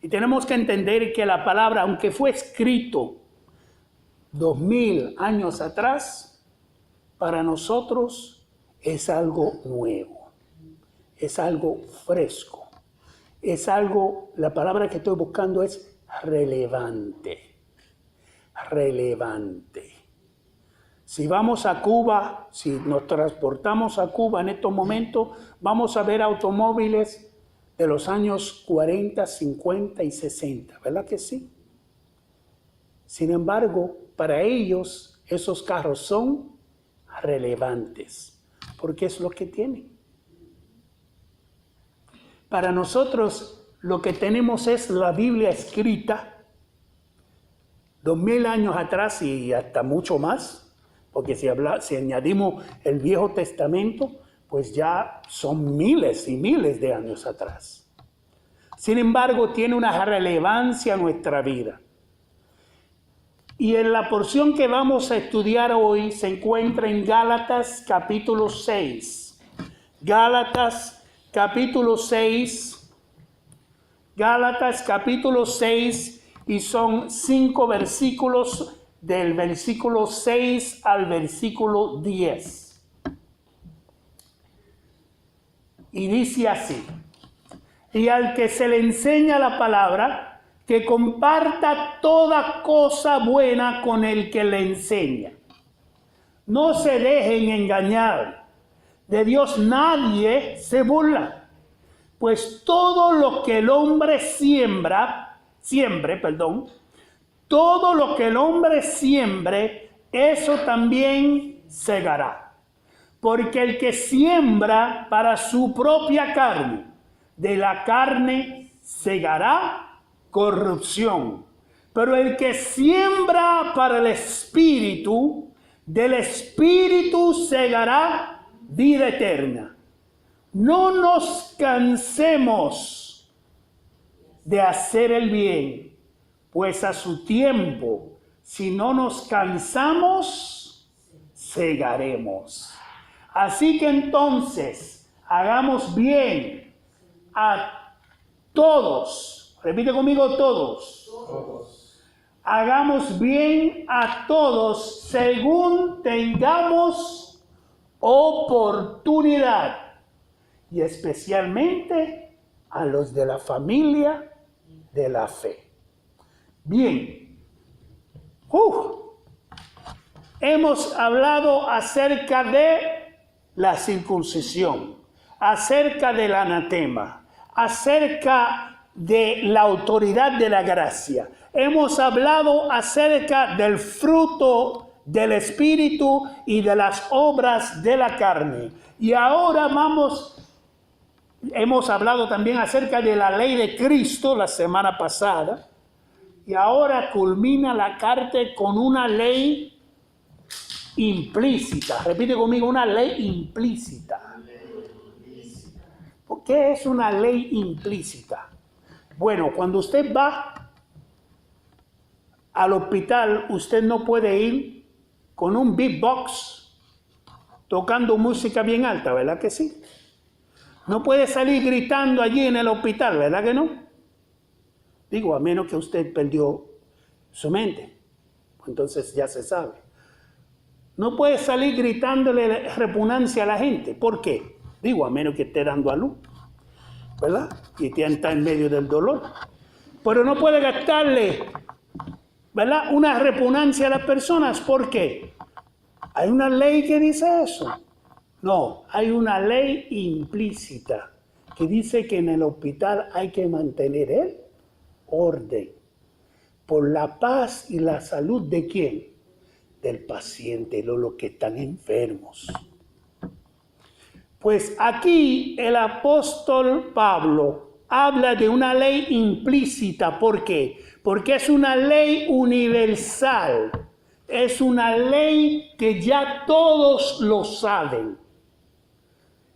Y tenemos que entender que la palabra, aunque fue escrito 2000 años atrás, para nosotros es algo nuevo, es algo fresco, es algo, la palabra que estoy buscando es relevante, relevante. Si vamos a Cuba, si nos transportamos a Cuba en estos momentos, vamos a ver automóviles de los años 40, 50 y 60, ¿verdad que sí? Sin embargo, para ellos esos carros son relevantes, porque es lo que tienen. Para nosotros lo que tenemos es la Biblia escrita 2000 años atrás y hasta mucho más, porque si añadimos el Viejo Testamento, pues ya son miles y miles de años atrás. Sin embargo, tiene una relevancia en nuestra vida. Y en la porción que vamos a estudiar hoy se encuentra en Gálatas capítulo 6. Gálatas capítulo 6. Gálatas capítulo 6 y son 5 versículos del versículo 6 al versículo 10. Y dice así: y al que se le enseña la palabra, que comparta toda cosa buena con el que le enseña. No se dejen engañar. De Dios nadie se burla. Pues todo lo que el hombre todo lo que el hombre siembre, eso también segará. Porque el que siembra para su propia carne, de la carne segará corrupción. Pero el que siembra para el Espíritu, del Espíritu segará vida eterna. No nos cansemos de hacer el bien, pues a su tiempo, si no nos cansamos, segaremos. Así que entonces, hagamos bien a todos. Repite conmigo, todos. Todos. Hagamos bien a todos según tengamos oportunidad. Y especialmente a los de la familia de la fe. Bien. Hemos hablado acerca de la circuncisión, acerca del anatema, acerca de la autoridad de la gracia. Hemos hablado acerca del fruto del Espíritu y de las obras de la carne. Y ahora hemos hablado también acerca de la ley de Cristo la semana pasada. Y ahora culmina la carta con una ley implícita. Repite conmigo, una ley implícita. ¿Por qué es una ley implícita? Bueno, cuando usted va al hospital, usted no puede ir con un beatbox tocando música bien alta, ¿verdad que sí? No puede salir gritando allí en el hospital, ¿verdad que no? Digo, a menos que usted perdió su mente. Entonces ya se sabe. No puede salir gritándole repugnancia a la gente. ¿Por qué? Digo, a menos que esté dando a luz, ¿verdad? Y está en medio del dolor. Pero no puede gastarle, ¿verdad?, una repugnancia a las personas. ¿Por qué? ¿Hay una ley que dice eso? No, hay una ley implícita que dice que en el hospital hay que mantener el orden por la paz y la salud ¿de quién? Del paciente, los que están enfermos. Pues aquí el apóstol Pablo habla de una ley implícita. ¿Por qué? Porque es una ley universal. Es una ley que ya todos lo saben.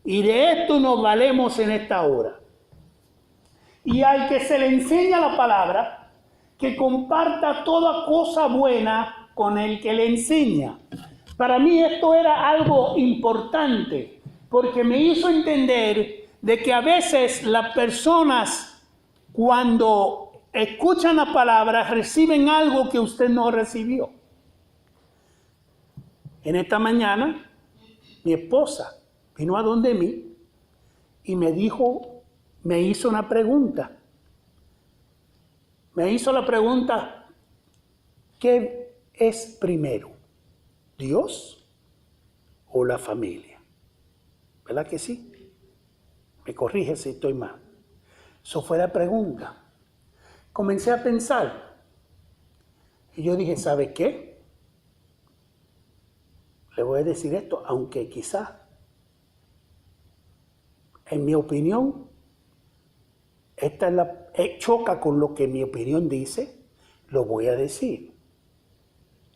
Y de esto nos valemos en esta hora. Y al que se le enseña la palabra, que comparta toda cosa buena con el que le enseña. Para mí esto era algo importante, porque me hizo entender de que a veces las personas, cuando escuchan la palabra, reciben algo que usted no recibió. En esta mañana, mi esposa vino a donde mí y me hizo una pregunta. Me hizo la pregunta, ¿qué es primero? ¿Dios o la familia? ¿Verdad que sí? Me corrige si estoy mal. Eso fue la pregunta. Comencé a pensar. Y yo dije, ¿sabe qué? Le voy a decir esto, aunque quizá, en mi opinión, choca con lo que mi opinión dice, lo voy a decir.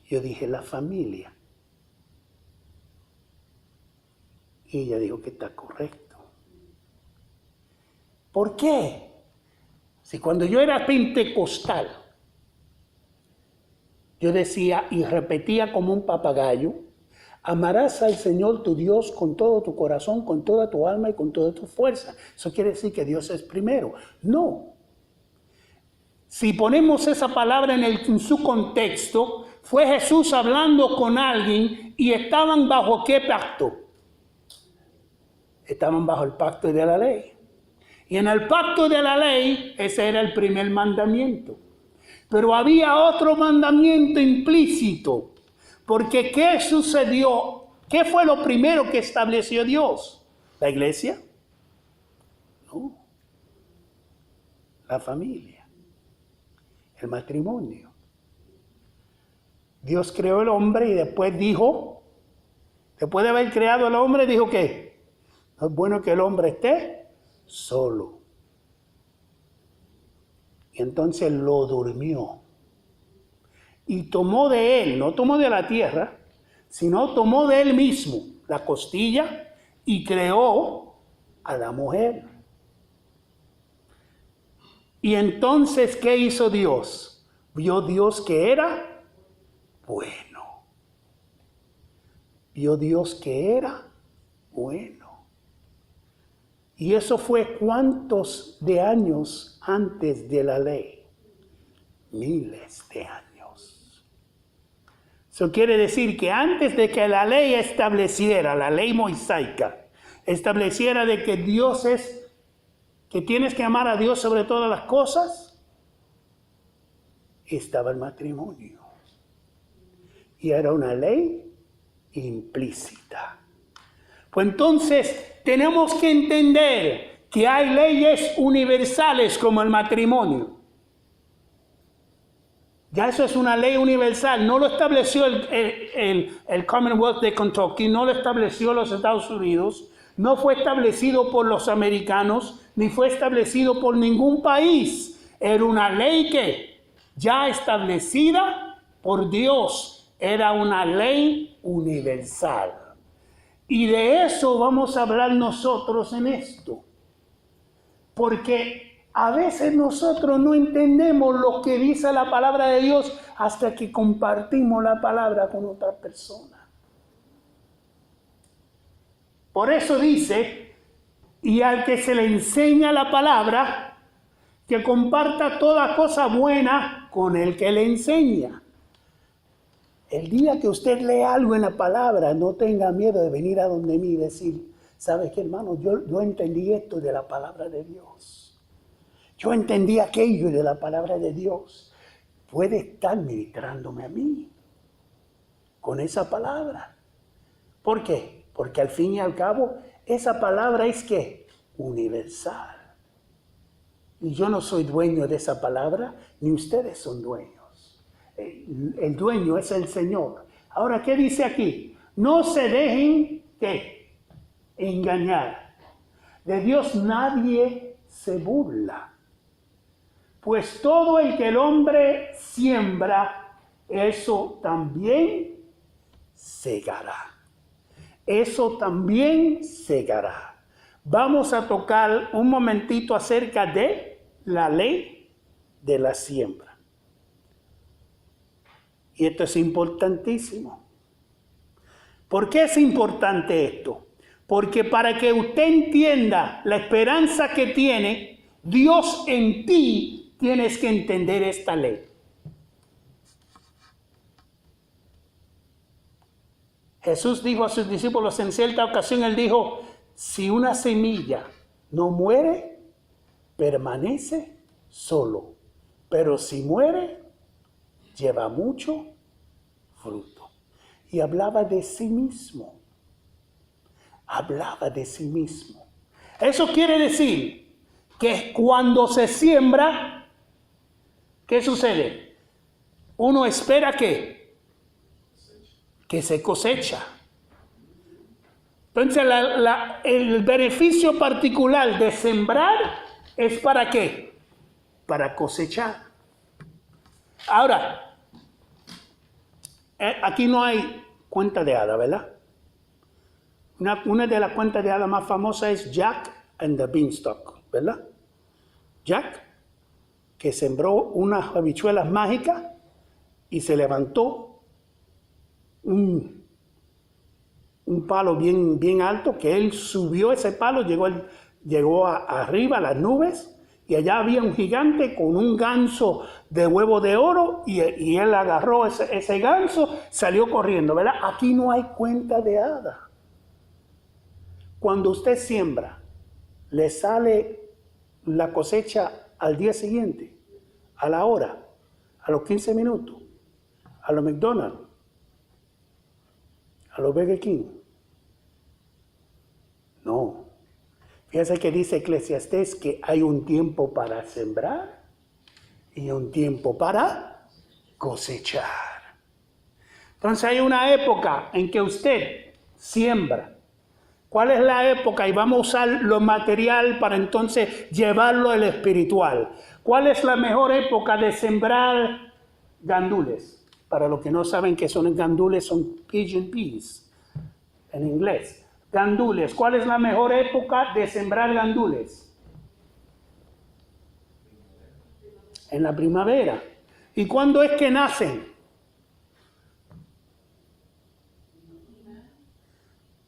Yo dije, la familia. Y ella dijo que está correcto. ¿Por qué? Si cuando yo era pentecostal, yo decía y repetía como un papagayo, amarás al Señor tu Dios con todo tu corazón, con toda tu alma y con toda tu fuerza. Eso quiere decir que Dios es primero. No. Si ponemos esa palabra en su contexto, fue Jesús hablando con alguien y estaban bajo ¿qué pacto? Estaban bajo el pacto de la ley. Y en el pacto de la ley, ese era el primer mandamiento. Pero había otro mandamiento implícito. Porque ¿qué sucedió? ¿Qué fue lo primero que estableció Dios? ¿La iglesia? No. La familia. El matrimonio. Dios creó el hombre y después dijo, después de haber creado el hombre, dijo que no es bueno que el hombre esté solo. Y entonces lo durmió. Y tomó de él, no tomó de la tierra, sino tomó de él mismo la costilla y creó a la mujer. Y entonces, ¿qué hizo Dios? Vio Dios que era bueno. Vio Dios que era bueno. Y eso fue ¿cuántos de años antes de la ley? Miles de años. Eso quiere decir que antes de que la ley estableciera, la ley mosaica, estableciera de que Dios es, que tienes que amar a Dios sobre todas las cosas, estaba el matrimonio. Y era una ley implícita. Pues entonces tenemos que entender que hay leyes universales como el matrimonio. Ya eso es una ley universal. No lo estableció el Commonwealth de Kentucky, no lo estableció los Estados Unidos, no fue establecido por los americanos, ni fue establecido por ningún país. Era una ley que ya establecida por Dios. Era una ley universal. Y de eso vamos a hablar nosotros en esto. Porque a veces nosotros no entendemos lo que dice la palabra de Dios hasta que compartimos la palabra con otra persona. Por eso dice, y al que se le enseña la palabra, que comparta toda cosa buena con el que le enseña. El día que usted lea algo en la palabra, no tenga miedo de venir a donde mí y decir, ¿sabes qué, hermano? Yo entendí esto de la palabra de Dios. Yo entendí aquello de la palabra de Dios. Puede estar ministrándome a mí con esa palabra. ¿Por qué? Porque al fin y al cabo, esa palabra es ¿qué? Universal. Y yo no soy dueño de esa palabra, ni ustedes son dueños. El dueño es el Señor. Ahora, ¿qué dice aquí? No se dejen, ¿qué? Engañar. De Dios nadie se burla. Pues todo el que el hombre siembra, eso también segará. Eso también segará. Vamos a tocar un momentito acerca de la ley de la siembra. Y esto es importantísimo. ¿Por qué es importante esto? Porque para que usted entienda la esperanza que tiene Dios en ti tienes que entender esta ley. Jesús dijo a sus discípulos en cierta ocasión, él dijo, si una semilla no muere, permanece solo, pero si muere, lleva mucho fruto. Y hablaba de sí mismo. Hablaba de sí mismo. Eso quiere decir que cuando se siembra, ¿qué sucede? Uno espera que se cosecha. Entonces el beneficio particular de sembrar es ¿para qué? Para cosechar. Ahora, aquí no hay cuenta de hada, ¿verdad? Una de las cuentas de hada más famosas es Jack and the Beanstalk, ¿verdad? Jack, que sembró unas habichuelas mágicas y se levantó un palo bien alto, que él subió ese palo, llegó arriba a las nubes, y allá había un gigante con un ganso de huevo de oro, y él agarró ese ganso, salió corriendo, ¿verdad? Aquí no hay cuenta de hada. Cuando usted siembra, le sale la cosecha al día siguiente, a la hora, a los 15 minutos, a los McDonald's, a los Burger King. No. Fíjense que dice Eclesiastés que hay un tiempo para sembrar y un tiempo para cosechar. Entonces hay una época en que usted siembra. ¿Cuál es la época? Y vamos a usar lo material para entonces llevarlo al espiritual. ¿Cuál es la mejor época de sembrar gandules? Para los que no saben qué son gandules, son pigeon peas en inglés. Gandules. ¿Cuál es la mejor época de sembrar gandules? En la primavera. ¿Y cuándo es que nacen?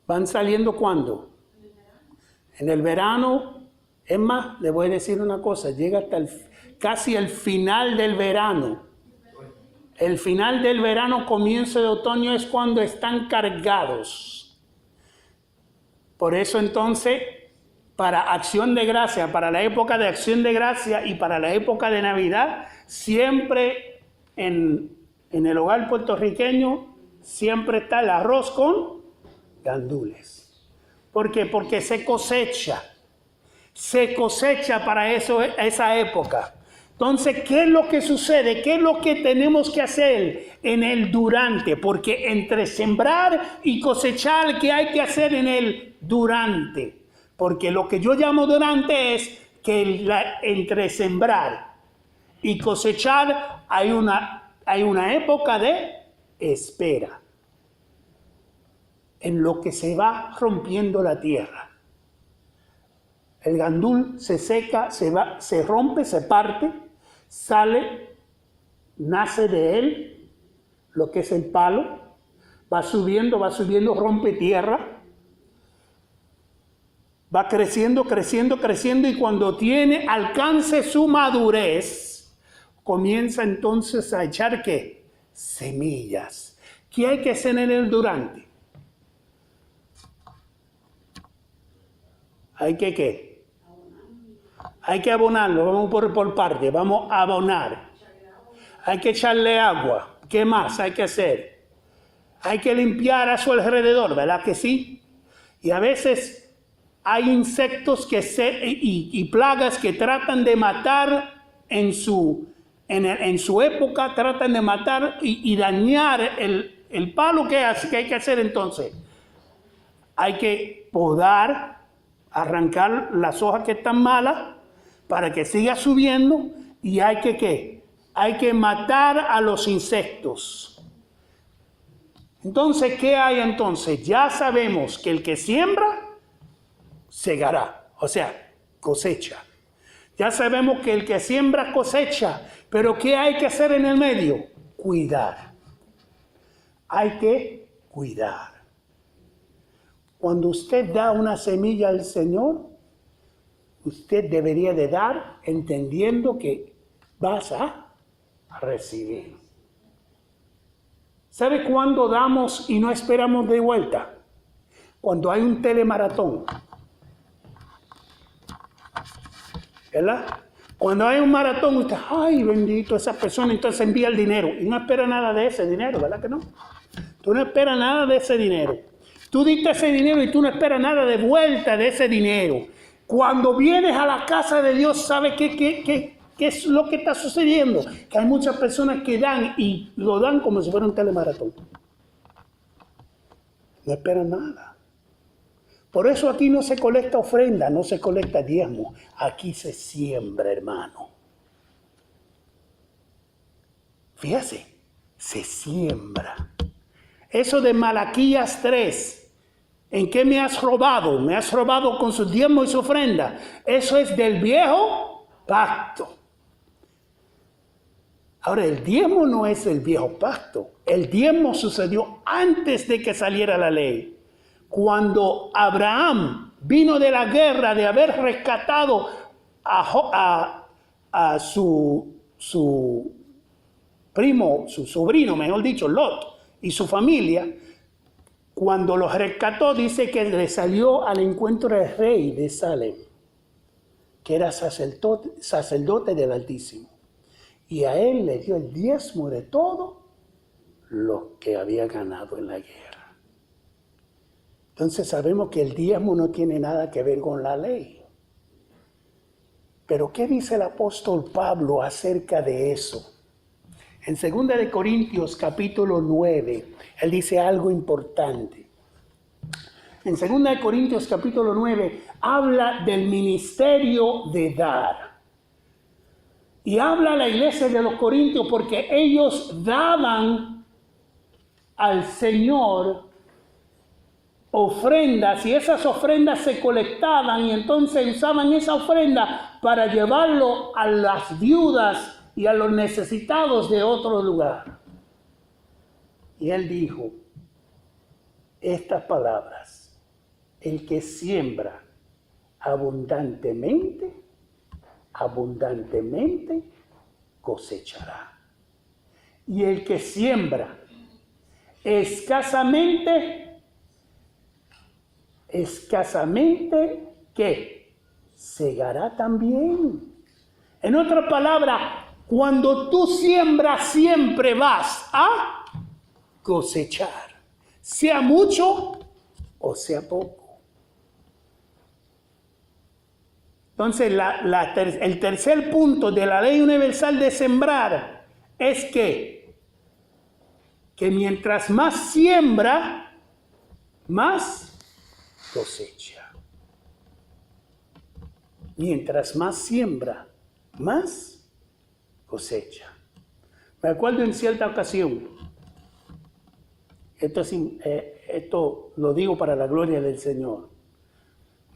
¿Van saliendo cuándo? En el verano. Es más, le voy a decir una cosa, llega hasta casi el final del verano. El final del verano, comienzo de otoño es cuando están cargados. Por eso entonces, para acción de gracia, para la época de acción de gracia y para la época de Navidad, siempre en el hogar puertorriqueño, siempre está el arroz con gandules. ¿Por qué? Porque se cosecha para esa época. Entonces, ¿qué es lo que sucede? ¿Qué es lo que tenemos que hacer en el durante? Porque entre sembrar y cosechar, ¿qué hay que hacer en el durante? Porque lo que yo llamo durante es que entre sembrar y cosechar hay una época de espera, en lo que se va rompiendo la tierra. El gandul se seca, se rompe, se parte, sale, nace de él lo que es el palo, va subiendo, rompe tierra, va creciendo y cuando alcance su madurez, comienza entonces a echar ¿qué? Semillas. ¿Qué hay que hacer en el durante? Hay que ¿qué? Hay que abonarlo, vamos por parte, vamos a abonar. Hay que echarle agua. ¿Qué más hay que hacer? Hay que limpiar a su alrededor, ¿verdad que sí? Y a veces hay insectos y plagas que tratan de matar en su época, tratan de matar y dañar el palo. ¿Qué hay que hacer entonces? Hay que podar, arrancar las hojas que están malas para que siga subiendo, y hay que ¿qué? Hay que matar a los insectos. Entonces, ¿qué hay entonces? Ya sabemos que el que siembra, segará, o sea, cosecha. Ya sabemos que el que siembra cosecha, pero ¿qué hay que hacer en el medio? Cuidar. Hay que cuidar. Cuando usted da una semilla al Señor, usted debería de dar entendiendo que vas a recibir. ¿Sabe cuándo damos y no esperamos de vuelta? Cuando hay un telemaratón. ¿Verdad? Cuando hay un maratón, usted, ay, bendito, esa persona entonces envía el dinero y no espera nada de ese dinero, ¿verdad que no? Tú no esperas nada de ese dinero. Tú diste ese dinero y tú no esperas nada de vuelta de ese dinero. Cuando vienes a la casa de Dios, ¿sabes qué es lo que está sucediendo? Que hay muchas personas que dan y lo dan como si fuera un telemaratón. No esperan nada. Por eso aquí no se colecta ofrenda, no se colecta diezmo. Aquí se siembra, hermano. Fíjese, se siembra. Eso de Malaquías 3, ¿en qué me has robado? Me has robado con su diezmo y su ofrenda. Eso es del viejo pacto. Ahora, el diezmo no es el viejo pacto. El diezmo sucedió antes de que saliera la ley. Cuando Abraham vino de la guerra de haber rescatado a su primo, su sobrino, mejor dicho, Lot, y su familia, cuando los rescató, dice que le salió al encuentro del rey de Salem, que era sacerdote del Altísimo. Y a él le dio el diezmo de todo lo que había ganado en la guerra. Entonces sabemos que el diezmo no tiene nada que ver con la ley. Pero ¿qué dice el apóstol Pablo acerca de eso? En 2 Corintios capítulo 9, él dice algo importante. En 2 Corintios capítulo 9 habla del ministerio de dar. Y habla a la iglesia de los Corintios porque ellos daban al Señor ofrendas y esas ofrendas se colectaban y entonces usaban esa ofrenda para llevarlo a las viudas y a los necesitados de otro lugar. Y él dijo estas palabras: el que siembra abundantemente, abundantemente cosechará. Y el que siembra escasamente, ¿qué? Segará también. En otra palabra, cuando tú siembras siempre vas a cosechar, sea mucho o sea poco. Entonces, el tercer punto de la ley universal de sembrar es que mientras más siembra, más cosecha. Mientras más siembra, más cosecha. Me acuerdo en cierta ocasión, esto lo digo para la gloria del Señor.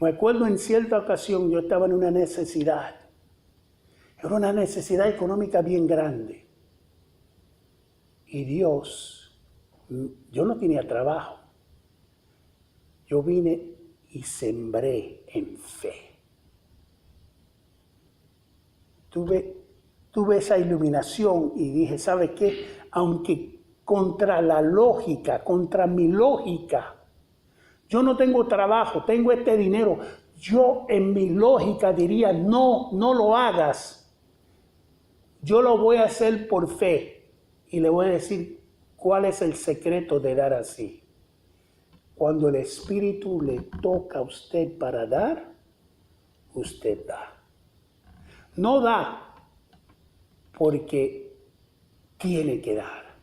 Me acuerdo en cierta ocasión yo estaba en una necesidad. Era una necesidad económica bien grande. Y Dios, yo no tenía trabajo. Yo vine y sembré en fe. Tuve esa iluminación y dije, ¿sabe qué? Aunque contra la lógica, contra mi lógica, yo no tengo trabajo, tengo este dinero, yo en mi lógica diría, no lo hagas. Yo lo voy a hacer por fe. Y le voy a decir cuál es el secreto de dar así. Cuando el Espíritu le toca a usted para dar, usted da. No da porque tiene que dar.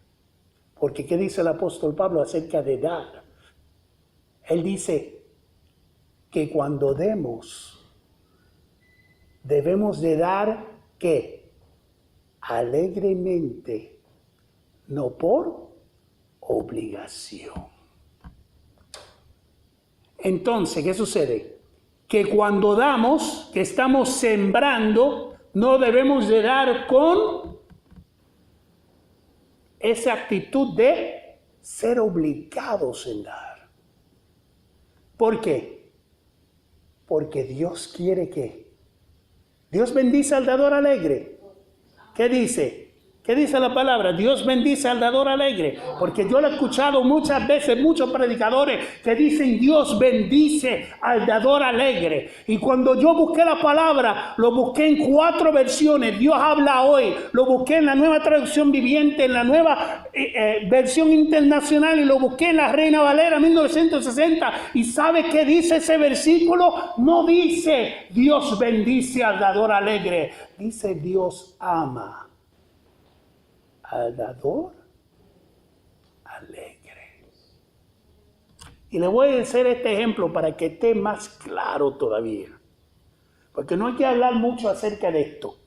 Porque ¿qué dice el apóstol Pablo acerca de dar? Él dice que cuando demos, debemos de dar, ¿qué? Alegremente, no por obligación. Entonces, ¿qué sucede? Que cuando damos, que estamos sembrando, no debemos de dar con esa actitud de ser obligados en dar. ¿Por qué? Porque Dios quiere que Dios bendice al dador alegre. ¿Qué dice? ¿Qué dice la palabra? Dios bendice al dador alegre. Porque yo lo he escuchado muchas veces, muchos predicadores que dicen Dios bendice al dador alegre. Y cuando yo busqué la palabra, lo busqué en 4 versiones. Dios habla hoy. Lo busqué en la nueva traducción viviente, en la nueva versión internacional y lo busqué en la Reina Valera 1960. ¿Y sabe qué dice ese versículo? No dice Dios bendice al dador alegre. Dice Dios ama al dador alegre. Y le voy a hacer este ejemplo para que esté más claro todavía. Porque no hay que hablar mucho acerca de esto.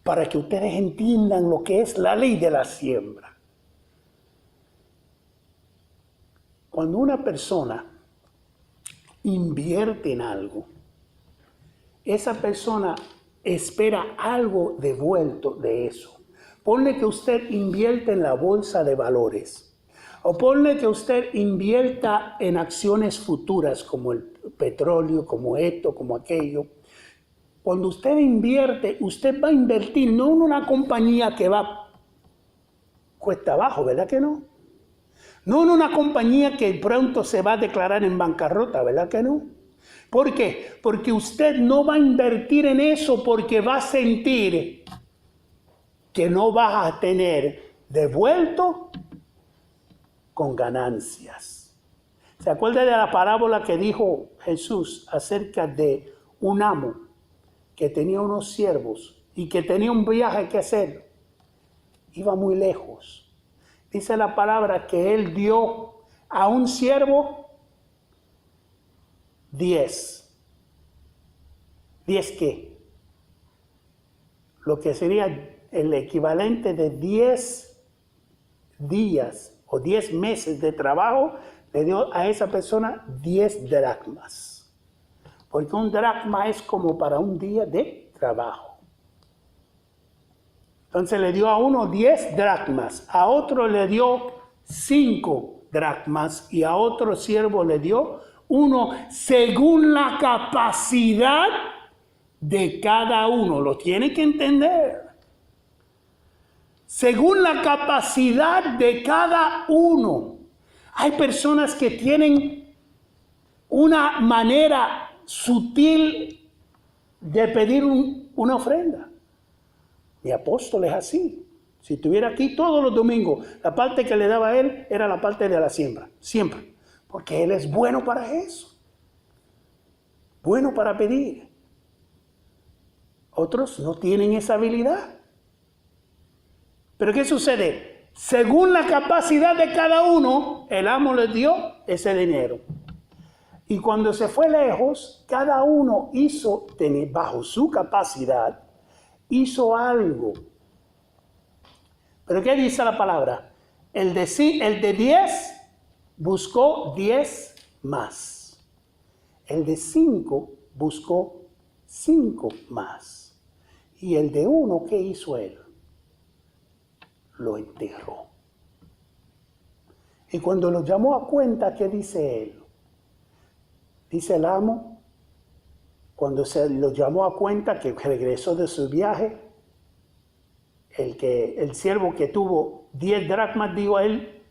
Para que ustedes entiendan lo que es la ley de la siembra. Cuando una persona invierte en algo, esa persona espera algo devuelto de eso. Ponle que usted invierte en la bolsa de valores. O ponle que usted invierta en acciones futuras como el petróleo, como esto, como aquello. Cuando usted invierte, usted va a invertir no en una compañía que va cuesta abajo, ¿verdad que no? No en una compañía que pronto se va a declarar en bancarrota, ¿verdad que no? ¿Por qué? Porque usted no va a invertir en eso porque va a sentir que no vas a tener devuelto con ganancias. ¿Se acuerda de la parábola que dijo Jesús acerca de un amo que tenía unos siervos y que tenía un viaje que hacer? Iba muy lejos. Dice la palabra que él dio a un siervo 10. ¿10 qué? Lo que sería el equivalente de 10 días o 10 meses de trabajo, le dio a esa persona 10 dracmas. Porque un dracma es como para un día de trabajo. Entonces le dio a uno 10 dracmas, a otro le dio 5 dracmas y a otro siervo le dio 1 según la capacidad de cada uno. Lo tiene que entender. Según la capacidad de cada uno. Hay personas que tienen una manera sutil de pedir una ofrenda. Mi apóstol es así. Si estuviera aquí todos los domingos, la parte que le daba a él era la parte de la siembra. Siempre. Porque él es bueno para eso. Bueno para pedir. Otros no tienen esa habilidad. Pero ¿qué sucede? Según la capacidad de cada uno, el amo les dio ese dinero. Y cuando se fue lejos, cada uno hizo, bajo su capacidad, hizo algo. ¿Pero qué dice la palabra? El de 10 buscó 10 más. El de 5 buscó 5 más. Y el de 1, ¿qué hizo él? Lo enterró. Y cuando lo llamó a cuenta, ¿qué dice él? Dice el amo, cuando se lo llamó a cuenta que regresó de su viaje, el siervo que tuvo 10 dracmas, dijo a él,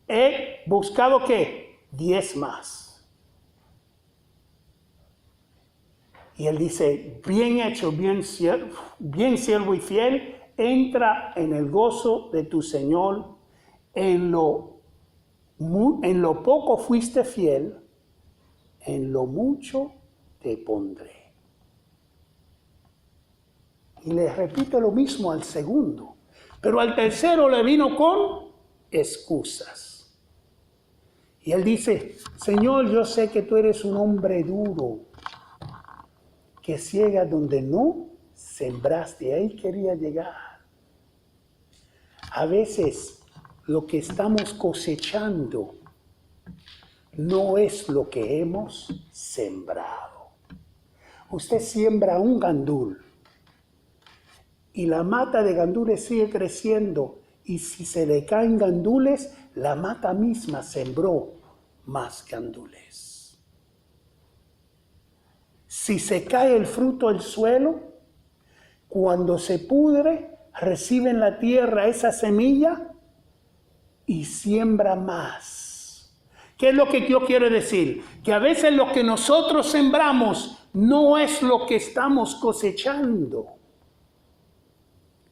he buscado ¿qué? 10 más. Y él dice, bien hecho, bien siervo y fiel, entra en el gozo de tu Señor, en lo poco fuiste fiel, en lo mucho te pondré. Y le repito lo mismo al segundo, pero al tercero le vino con excusas. Y él dice, Señor, yo sé que tú eres un hombre duro, que ciega donde no sembraste. Ahí quería llegar. A veces lo que estamos cosechando no es lo que hemos sembrado. Usted siembra un gandul y la mata de gandules sigue creciendo, y si se le caen gandules, la mata misma sembró más gandules. Si se cae el fruto al suelo, cuando se pudre, recibe en la tierra esa semilla y siembra más. ¿Qué es lo que yo quiero decir? Que a veces lo que nosotros sembramos no es lo que estamos cosechando.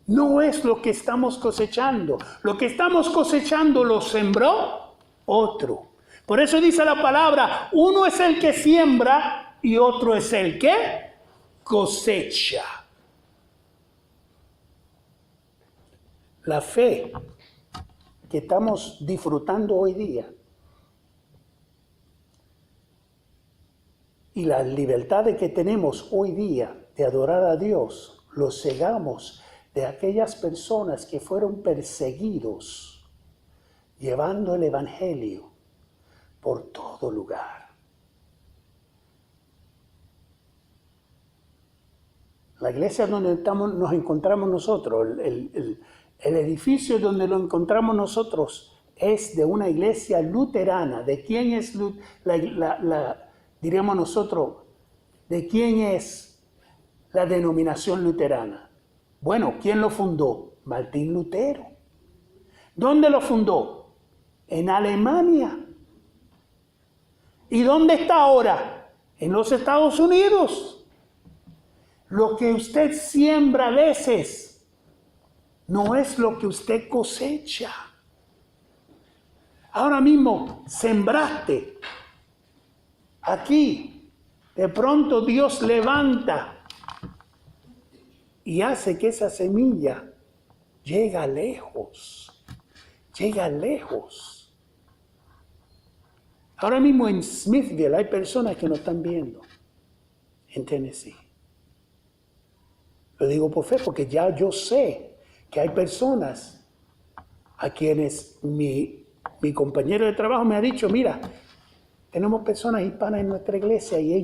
No es lo que estamos cosechando. Lo que estamos cosechando lo sembró otro. Por eso dice la palabra, uno es el que siembra y otro es el que cosecha. La fe que estamos disfrutando hoy día y las libertades que tenemos hoy día de adorar a Dios, los cegamos de aquellas personas que fueron perseguidos, llevando el evangelio por todo lugar. La iglesia donde nos encontramos nosotros, el edificio donde lo encontramos nosotros es de una iglesia luterana. ¿De quién es diríamos nosotros, de quién es la denominación luterana? Bueno, ¿quién lo fundó? Martín Lutero. ¿Dónde lo fundó? En Alemania. ¿Y dónde está ahora? En los Estados Unidos. Lo que usted siembra a veces no es lo que usted cosecha. Ahora mismo sembraste aquí. De pronto Dios levanta y hace que esa semilla llegue lejos. Llega lejos. Ahora mismo en Smithville hay personas que nos están viendo en Tennessee. Lo digo por fe porque ya yo sé que hay personas a quienes mi compañero de trabajo me ha dicho, mira, tenemos personas hispanas en nuestra iglesia y a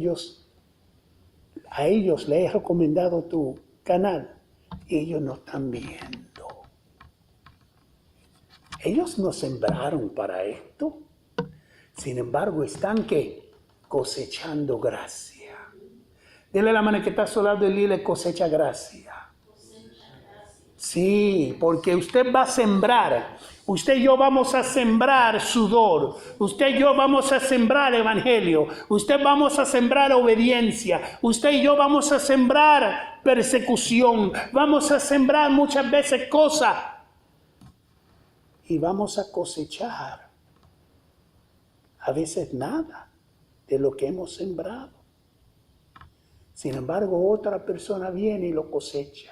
ellos les he recomendado tu canal y ellos no están viendo. Ellos no sembraron para esto. Sin embargo, están ¿qué? Cosechando gracia. Dile a la mano que está a su lado y dile cosecha gracia. Sí, porque usted va a sembrar. Usted y yo vamos a sembrar sudor. Usted y yo vamos a sembrar evangelio. Usted vamos a sembrar obediencia. Usted y yo vamos a sembrar persecución. Vamos a sembrar muchas veces cosas. Y vamos a cosechar a veces nada de lo que hemos sembrado. Sin embargo, otra persona viene y lo cosecha.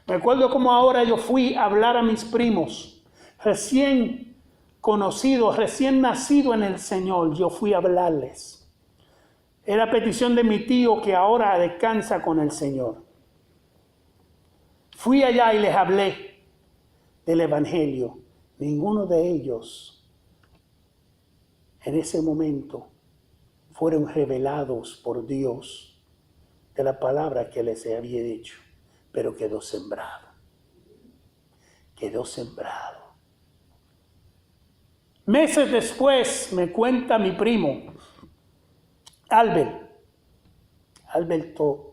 Me acuerdo como ahora yo fui a hablar a mis primos, recién conocidos, recién nacidos en el Señor. Yo fui a hablarles. Era petición de mi tío que ahora descansa con el Señor. Fui allá y les hablé del Evangelio. Ninguno de ellos en ese momento fueron revelados por Dios de la palabra que les había dicho, pero quedó sembrado. Quedó sembrado. Meses después me cuenta mi primo, Albert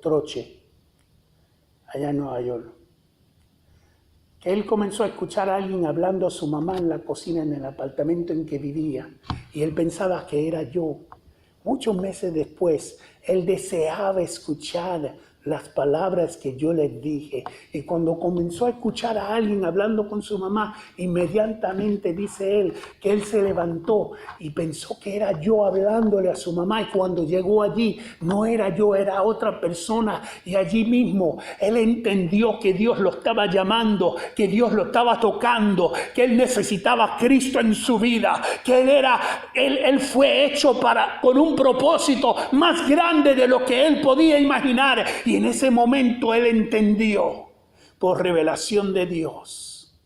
Troche, allá en Nueva York, que él comenzó a escuchar a alguien hablando a su mamá en la cocina en el apartamento en que vivía, y él pensaba que era yo. Muchos meses después, él deseaba escuchar las palabras que yo les dije. Y cuando comenzó a escuchar a alguien hablando con su mamá, inmediatamente dice él que él se levantó y pensó que era yo hablándole a su mamá. Y cuando llegó allí, no era yo, era otra persona. Y allí mismo él entendió que Dios lo estaba llamando, que Dios lo estaba tocando, que él necesitaba a Cristo en su vida, que él fue hecho con un propósito más grande de lo que él podía imaginar. Y en ese momento él entendió, por revelación de Dios,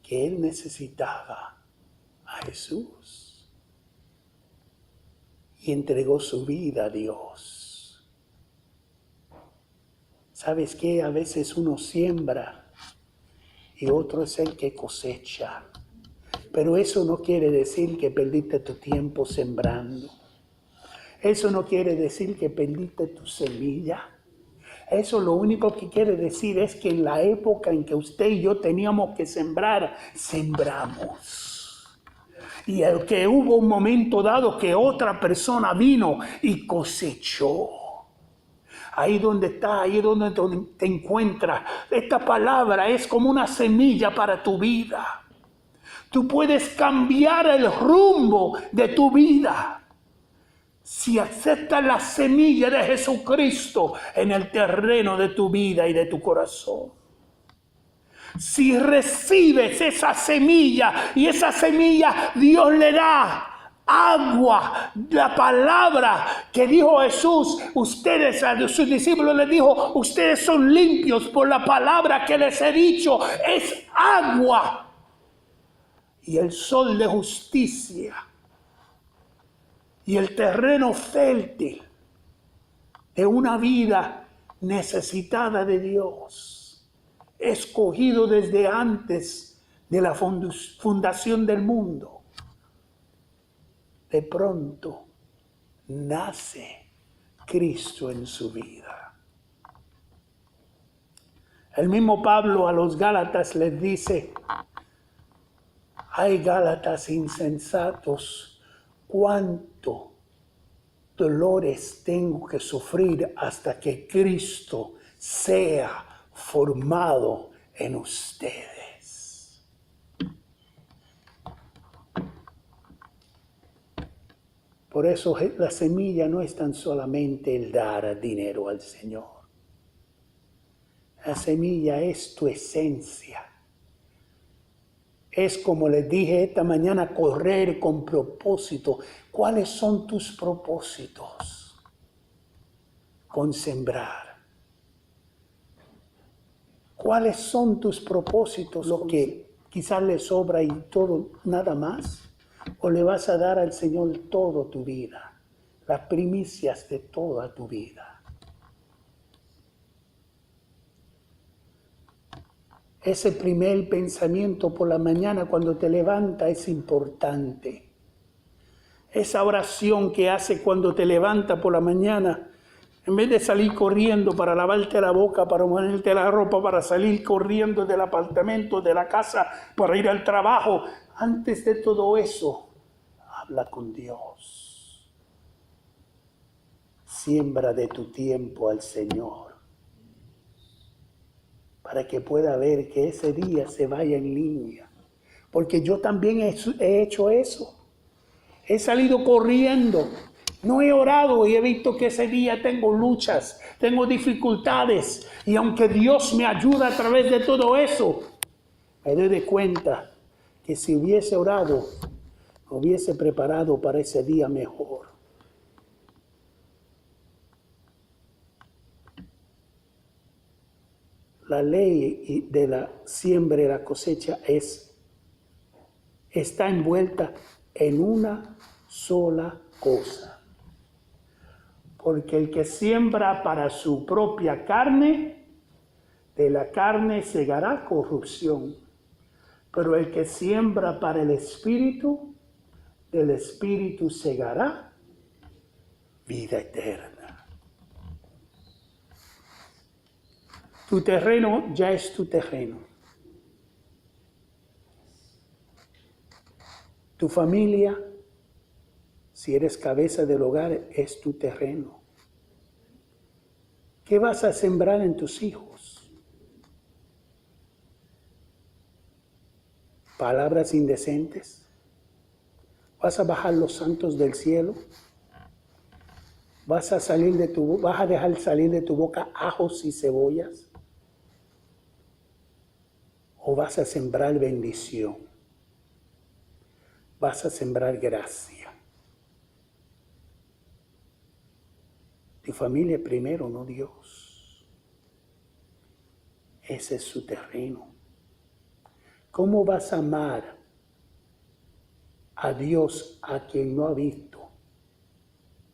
que él necesitaba a Jesús. Y entregó su vida a Dios. ¿Sabes qué? A veces uno siembra y otro es el que cosecha. Pero eso no quiere decir que perdiste tu tiempo sembrando. Eso no quiere decir que perdiste tu semilla. Eso lo único que quiere decir es que en la época en que usted y yo teníamos que sembrar, sembramos. Y el que hubo un momento dado que otra persona vino y cosechó. Ahí donde está, ahí donde te encuentras. Esta palabra es como una semilla para tu vida. Tú puedes cambiar el rumbo de tu vida si aceptas la semilla de Jesucristo en el terreno de tu vida y de tu corazón. Si recibes esa semilla y esa semilla Dios le da agua, la palabra que dijo Jesús, ustedes a sus discípulos les dijo, ustedes son limpios por la palabra que les he dicho, es agua. Y el sol de justicia y el terreno fértil de una vida necesitada de Dios, escogido desde antes de la fundación del mundo. De pronto nace Cristo en su vida. El mismo Pablo a los Gálatas les dice, ay Gálatas insensatos, cuánto dolores tengo que sufrir hasta que Cristo sea formado en ustedes. Por eso la semilla no es tan solamente el dar dinero al Señor. La semilla es tu esencia. Es como les dije esta mañana, correr con propósito. ¿Cuáles son tus propósitos? Con sembrar. ¿Cuáles son tus propósitos? Lo que quizás le sobra y todo, nada más. ¿O le vas a dar al Señor toda tu vida? Las primicias de toda tu vida. Ese primer pensamiento por la mañana cuando te levantas es importante. Esa oración que haces cuando te levantas por la mañana, en vez de salir corriendo para lavarte la boca, para ponerte la ropa, para salir corriendo del apartamento, de la casa, para ir al trabajo, antes de todo eso, habla con Dios. Siembra de tu tiempo al Señor, para que pueda ver que ese día se vaya en línea. Porque yo también he hecho eso. He salido corriendo. No he orado y he visto que ese día tengo luchas, tengo dificultades. Y aunque Dios me ayuda a través de todo eso, me doy de cuenta que si hubiese orado, me hubiese preparado para ese día mejor. La ley de la siembra y la cosecha está envuelta en una sola cosa. Porque el que siembra para su propia carne, de la carne segará corrupción. Pero el que siembra para el Espíritu, del Espíritu segará vida eterna. Tu terreno ya es tu terreno. Tu familia, si eres cabeza del hogar, es tu terreno. ¿Qué vas a sembrar en tus hijos? ¿Palabras indecentes? ¿Vas a bajar los santos del cielo? ¿Vas a dejar salir de tu boca ajos y cebollas? ¿O vas a sembrar bendición? Vas a sembrar gracia. Tu familia primero, no Dios. Ese es su terreno. ¿Cómo vas a amar a Dios a quien no ha visto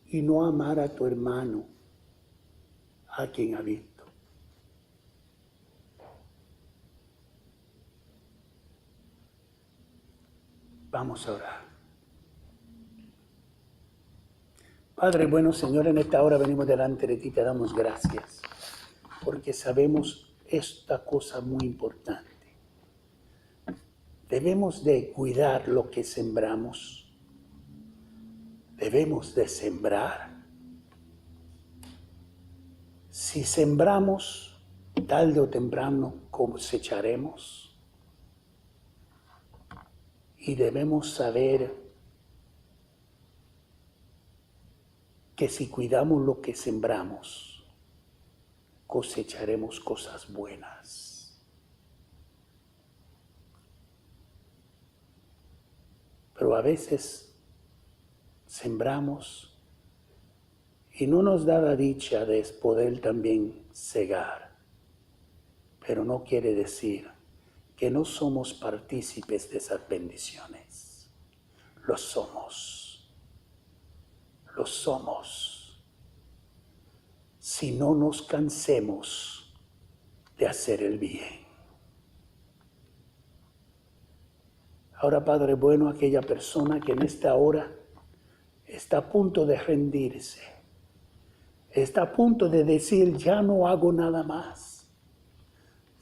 y no amar a tu hermano a quien ha visto? Vamos a orar. Padre bueno, Señor, en esta hora venimos delante de ti, te damos gracias. porque sabemos esta cosa muy importante. Debemos de cuidar lo que sembramos. Debemos de sembrar. Si sembramos, tarde o temprano cosecharemos. Y debemos saber que si cuidamos lo que sembramos, cosecharemos cosas buenas. Pero a veces sembramos y no nos da la dicha de poder también cegar. Pero no quiere decir que no somos partícipes de esas bendiciones. Lo somos. Lo somos. Si no nos cansemos de hacer el bien. Ahora, Padre bueno, aquella persona que en esta hora está a punto de rendirse, está a punto de decir, ya no hago nada más,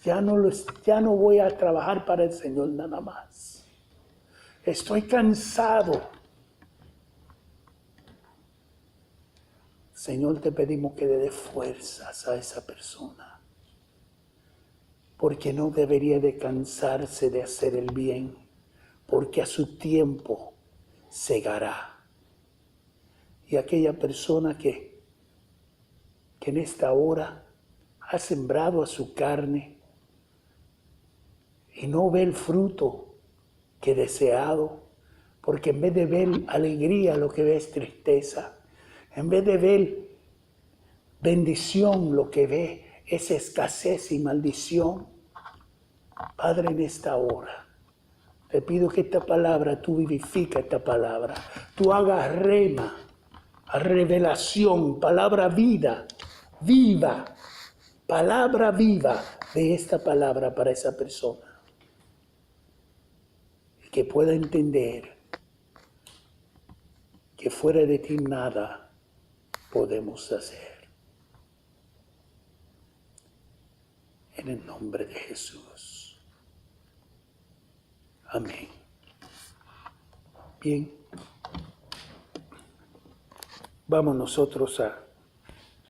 ya no voy a trabajar para el Señor nada más, estoy cansado. Señor, te pedimos que le dé fuerzas a esa persona, porque no debería de cansarse de hacer el bien, porque a su tiempo segará. Y aquella persona que en esta hora ha sembrado a su carne y no ve el fruto que deseado, porque en vez de ver alegría lo que ve es tristeza, en vez de ver bendición lo que ve es escasez y maldición. Padre, en esta hora te pido que esta palabra, tú vivifica esta palabra, tú hagas rema, revelación, palabra vida, viva, palabra viva de esta palabra para esa persona. Y que pueda entender que fuera de ti nada podemos hacer. En el nombre de Jesús. Amén. Bien. Vamos nosotros a